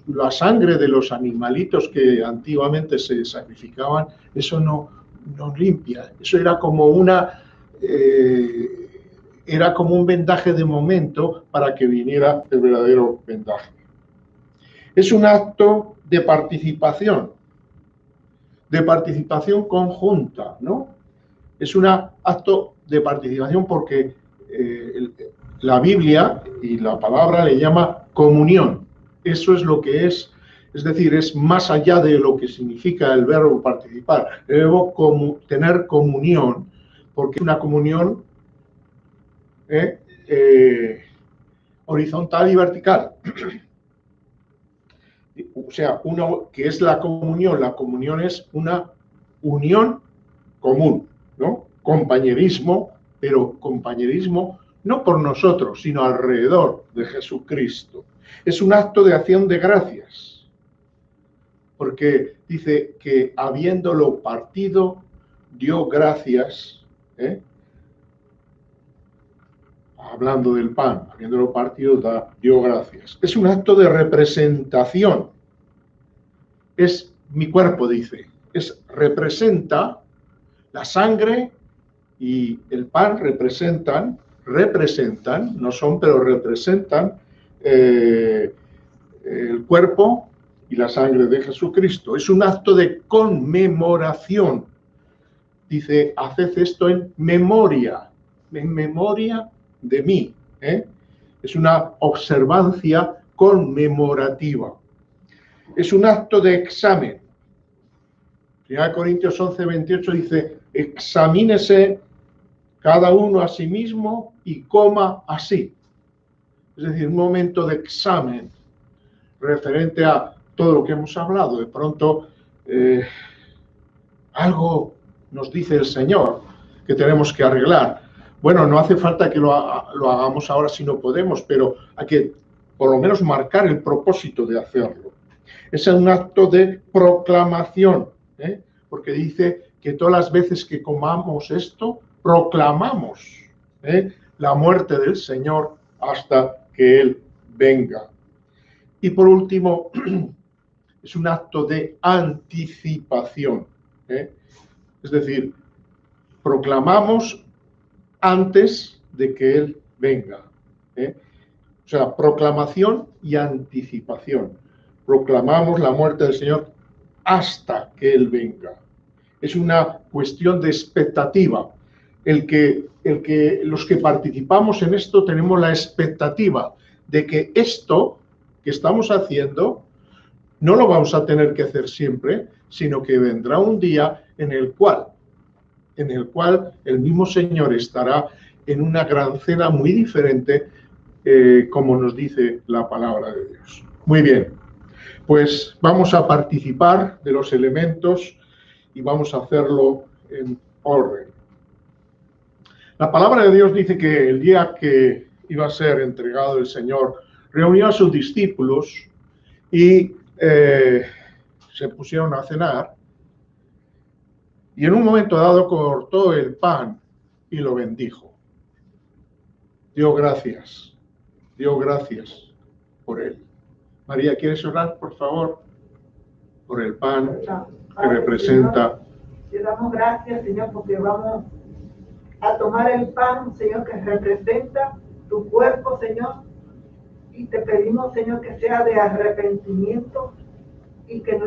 la sangre de los animalitos que antiguamente se sacrificaban, eso no limpia. Eso era como un vendaje de momento para que viniera el verdadero vendaje. Es un acto de participación conjunta, ¿no? Es un acto de participación porque la Biblia y la palabra le llama comunión. Eso es lo que es decir, es más allá de lo que significa el verbo participar. Debo tener comunión, porque es una comunión horizontal y vertical. O sea, que es la comunión. La comunión es una unión común, ¿no? Compañerismo, pero compañerismo no por nosotros, sino alrededor de Jesucristo. Es un acto de acción de gracias, porque dice que habiéndolo partido, dio gracias, hablando del pan, habiéndolo partido, dio gracias. Es un acto de representación. Es mi cuerpo, dice. Representa la sangre y el pan representan, no son, pero representan el cuerpo y la sangre de Jesucristo. Es un acto de conmemoración. Dice, haced esto en memoria de mí. Es una observancia conmemorativa. Es un acto de examen. 1 Corintios 11, 28 dice, examínese cada uno a sí mismo y coma así. Es decir, un momento de examen referente a todo lo que hemos hablado. De pronto, algo nos dice el Señor que tenemos que arreglar. Bueno, no hace falta que lo hagamos ahora si no podemos, pero hay que por lo menos marcar el propósito de hacerlo. Es un acto de proclamación, porque dice que todas las veces que comamos esto, proclamamos la muerte del Señor hasta que Él venga. Y por último, es un acto de anticipación. Es decir, proclamamos antes de que Él venga. O sea, proclamación y anticipación. Proclamamos la muerte del Señor hasta que Él venga. Es una cuestión de expectativa. Los que participamos en esto tenemos la expectativa de que esto que estamos haciendo no lo vamos a tener que hacer siempre, sino que vendrá un día en el cual el mismo Señor estará en una gran cena muy diferente, como nos dice la palabra de Dios. Muy bien, pues vamos a participar de los elementos y vamos a hacerlo en orden. La palabra de Dios dice que el día que iba a ser entregado el Señor, reunió a sus discípulos y se pusieron a cenar. Y en un momento dado cortó el pan y lo bendijo. Dio gracias por él. María, ¿quieres orar, por favor? Por el pan que representa. Te damos gracias, Señor, porque vamos a tomar el pan, Señor, que representa tu cuerpo, Señor, y te pedimos, Señor, que sea de arrepentimiento y que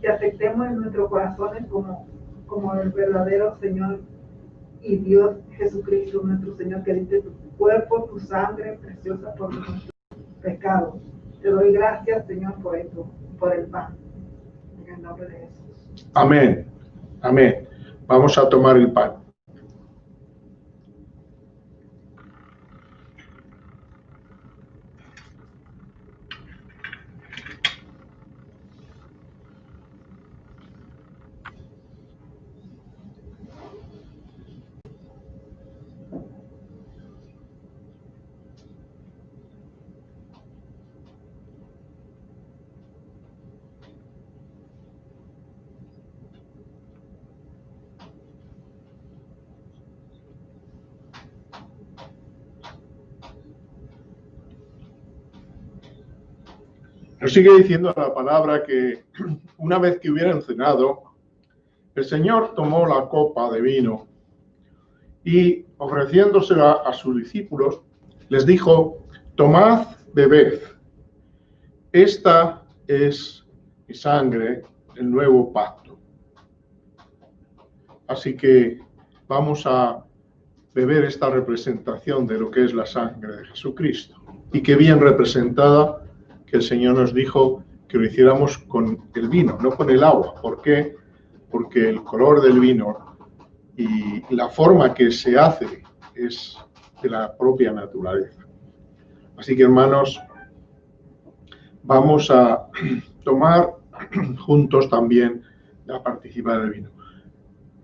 te aceptemos en nuestros corazones como el verdadero Señor y Dios Jesucristo, nuestro Señor, que diste tu cuerpo, tu sangre preciosa por nuestros pecados. Te doy gracias, Señor, por esto, por el pan. En el nombre de Jesús. Amén. Amén. Vamos a tomar el pan. Nos sigue diciendo la palabra que una vez que hubieran cenado, el Señor tomó la copa de vino y, ofreciéndosela a sus discípulos, les dijo: tomad, bebed, esta es mi sangre, el nuevo pacto. Así que vamos a beber esta representación de lo que es la sangre de Jesucristo. Y qué bien representada que el Señor nos dijo que lo hiciéramos con el vino, no con el agua. ¿Por qué? Porque el color del vino y la forma que se hace es de la propia naturaleza. Así que, hermanos, vamos a tomar juntos también a participar del vino.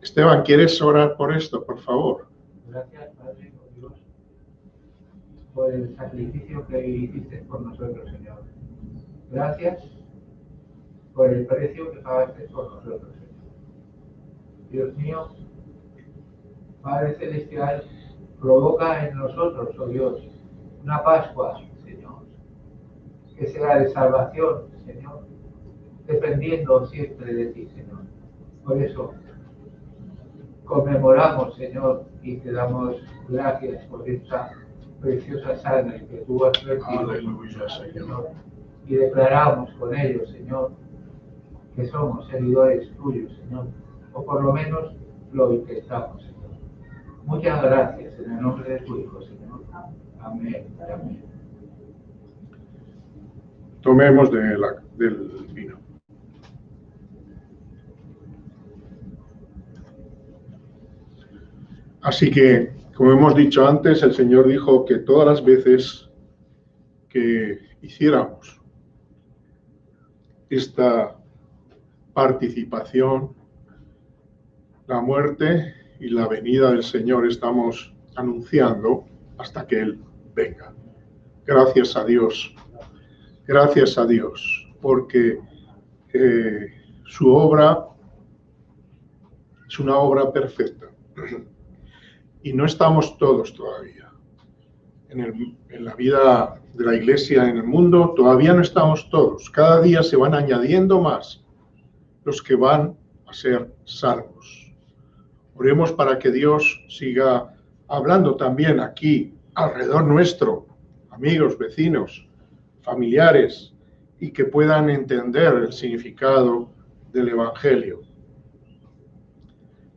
Esteban, ¿quieres orar por esto, por favor? Gracias, Padre, por Dios, por el sacrificio que hiciste por nosotros, Señor. Gracias por el precio que pagaste por nosotros, Señor. Dios mío, Padre Celestial, provoca en nosotros, oh Dios, una Pascua, Señor, que sea de salvación, Señor, dependiendo siempre de ti, Señor. Por eso, conmemoramos, Señor, y te damos gracias por esta preciosa sangre que tú has vertido. Aleluya, Señor. Y declaramos con ello, Señor, que somos seguidores tuyos, Señor, o por lo menos lo intentamos, Señor. Muchas gracias en el nombre de tu Hijo, Señor. Amén. Amén. Tomemos del vino. Así que, como hemos dicho antes, el Señor dijo que todas las veces que hiciéramos esta participación, la muerte y la venida del Señor estamos anunciando hasta que Él venga. Gracias a Dios, porque su obra es una obra perfecta. Y no estamos todos todavía. En la vida de la Iglesia en el mundo todavía no estamos todos. Cada día se van añadiendo más los que van a ser salvos. Oremos para que Dios siga hablando también aquí, alrededor nuestro, amigos, vecinos, familiares, y que puedan entender el significado del Evangelio.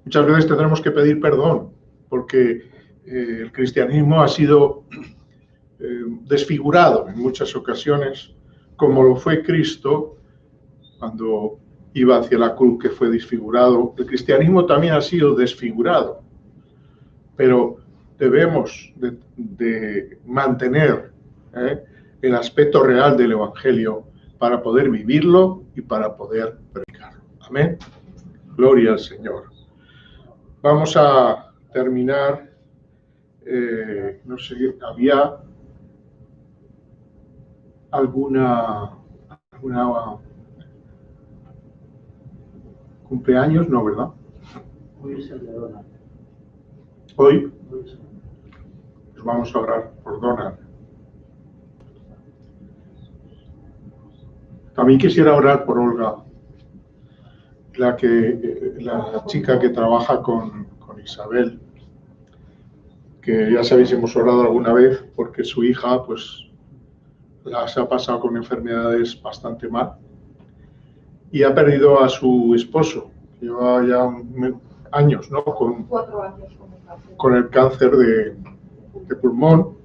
Muchas veces tendremos que pedir perdón, porque el cristianismo ha sido desfigurado en muchas ocasiones, como lo fue Cristo cuando iba hacia la cruz, que fue desfigurado. El cristianismo también ha sido desfigurado, pero debemos de mantener el aspecto real del Evangelio para poder vivirlo y para poder predicarlo. Amén. Gloria al Señor. Vamos a terminar. No sé, había alguna cumpleaños, no, ¿verdad? Hoy es el de Donald. Hoy Hoy es el de pues vamos a orar por Donald. También quisiera orar por Olga, la chica que trabaja con Isabel, que ya sabéis, hemos orado alguna vez porque su hija pues se ha pasado con enfermedades bastante mal y ha perdido a su esposo. Lleva ya años, ¿no? 4 años con el cáncer de pulmón,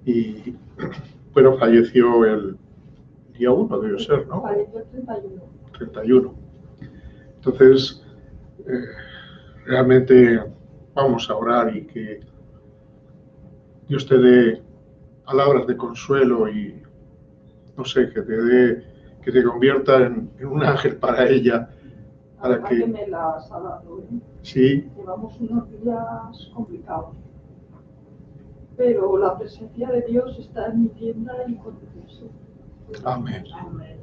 y pero falleció el día 1, debe ser, ¿no? Falleció el 31. 31. Entonces, realmente vamos a orar y que Dios te dé palabras de consuelo y, no sé, que te convierta en un ángel para ella. La verdad que me la has dado, ¿eh? Sí. Llevamos unos días complicados, pero la presencia de Dios está en mi tienda y con eso. Amén. Amén.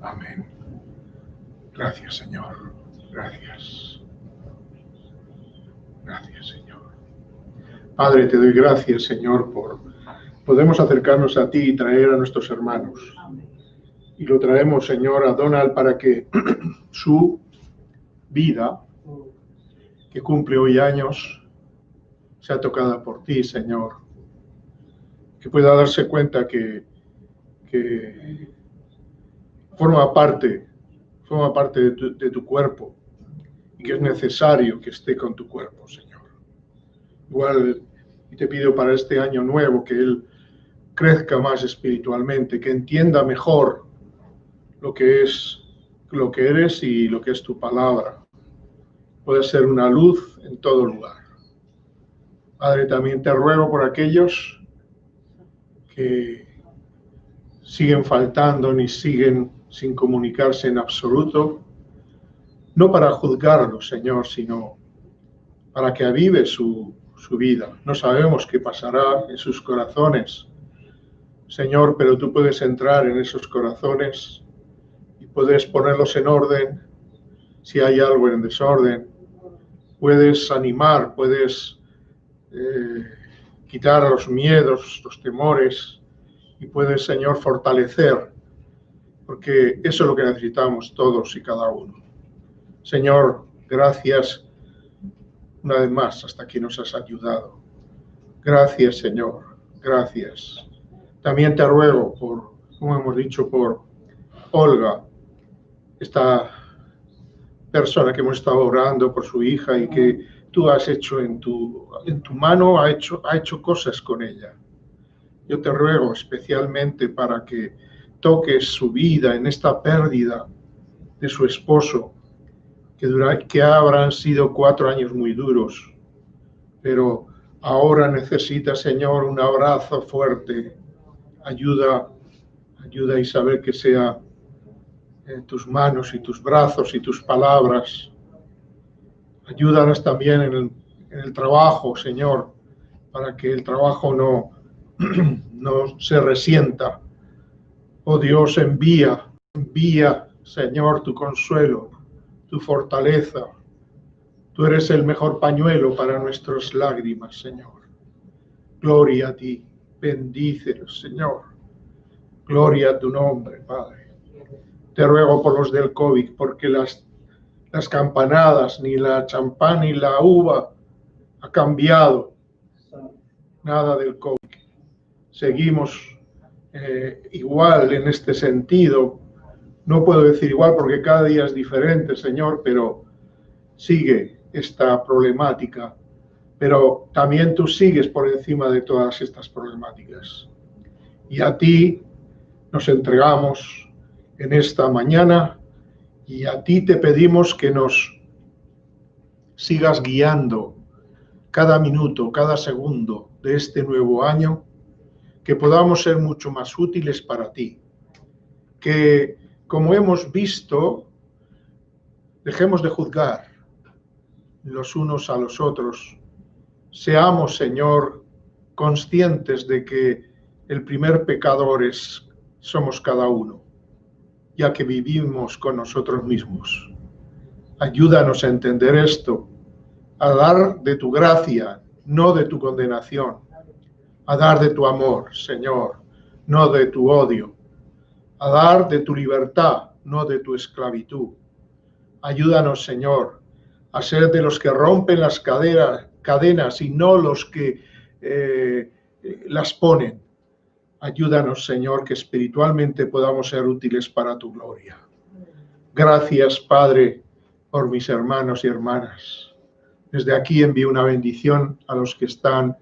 Amén. Gracias, Señor. Gracias. Gracias, Señor. Padre, te doy gracias, Señor, por podemos acercarnos a ti y traer a nuestros hermanos. Y lo traemos, Señor, a Donald para que su vida, que cumple hoy años, sea tocada por ti, Señor. Que pueda darse cuenta que forma parte de tu cuerpo y que es necesario que esté con tu cuerpo, Señor. Igual, y te pido para este año nuevo que él crezca más espiritualmente, que entienda mejor lo que eres y lo que es tu palabra. Puede ser una luz en todo lugar. Padre, también te ruego por aquellos que siguen faltando ni siguen sin comunicarse en absoluto, no para juzgarlos, Señor, sino para que avive su vida. No sabemos qué pasará en sus corazones, Señor, pero tú puedes entrar en esos corazones y puedes ponerlos en orden si hay algo en desorden. Puedes animar, puedes quitar los miedos, los temores, y puedes, Señor, fortalecer, porque eso es lo que necesitamos todos y cada uno. Señor, gracias una vez más, hasta aquí nos has ayudado. Gracias, Señor, gracias. También te ruego por, como hemos dicho, por Olga, esta persona que hemos estado orando por su hija y que tú has hecho en tu mano, ha hecho cosas con ella. Yo te ruego especialmente para que toques su vida en esta pérdida de su esposo, que habrán sido 4 años muy duros, pero ahora necesita, Señor, un abrazo fuerte. Ayuda a Isabel que sea en tus manos y tus brazos y tus palabras. Ayúdanos también en el trabajo, Señor, para que el trabajo no se resienta. Oh Dios, envía, Señor, tu consuelo, tu fortaleza. Tú eres el mejor pañuelo para nuestras lágrimas, Señor. Gloria a ti, bendícelos, Señor. Gloria a tu nombre, Padre. Te ruego por los del COVID, porque las campanadas, ni la champán, ni la uva ha cambiado nada del COVID. Seguimos igual en este sentido. No puedo decir igual porque cada día es diferente, Señor, pero sigue esta problemática. Pero también tú sigues por encima de todas estas problemáticas. Y a ti nos entregamos en esta mañana y a ti te pedimos que nos sigas guiando cada minuto, cada segundo de este nuevo año, que podamos ser mucho más útiles para ti. Que, como hemos visto, dejemos de juzgar los unos a los otros. Seamos, Señor, conscientes de que el primer pecador somos cada uno, ya que vivimos con nosotros mismos. Ayúdanos a entender esto, a dar de tu gracia, no de tu condenación, a dar de tu amor, Señor, no de tu odio, a dar de tu libertad, no de tu esclavitud. Ayúdanos, Señor, a ser de los que rompen las cadenas y no los que las ponen. Ayúdanos, Señor, que espiritualmente podamos ser útiles para tu gloria. Gracias, Padre, por mis hermanos y hermanas. Desde aquí envío una bendición a los que están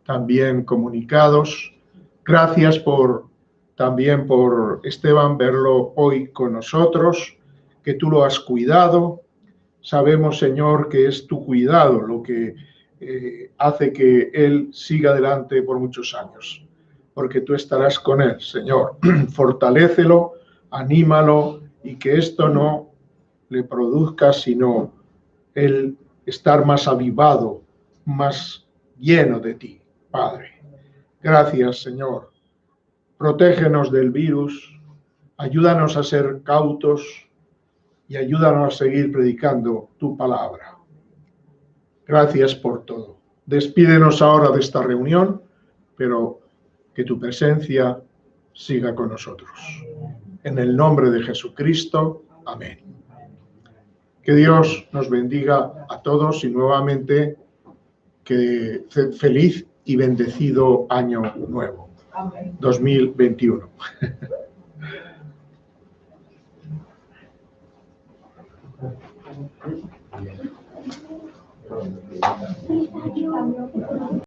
también comunicados. Gracias también por Esteban verlo hoy con nosotros, que tú lo has cuidado. Sabemos, Señor, que es tu cuidado lo que hace que él siga adelante por muchos años, porque tú estarás con él, Señor. Fortalécelo, anímalo y que esto no le produzca sino el estar más avivado, más lleno de ti, Padre. Gracias, Señor. Protégenos del virus, ayúdanos a ser cautos y ayúdanos a seguir predicando tu palabra. Gracias por todo. Despídenos ahora de esta reunión, pero que tu presencia siga con nosotros. En el nombre de Jesucristo, amén. Que Dios nos bendiga a todos y nuevamente que feliz y bendecido año nuevo, 2021.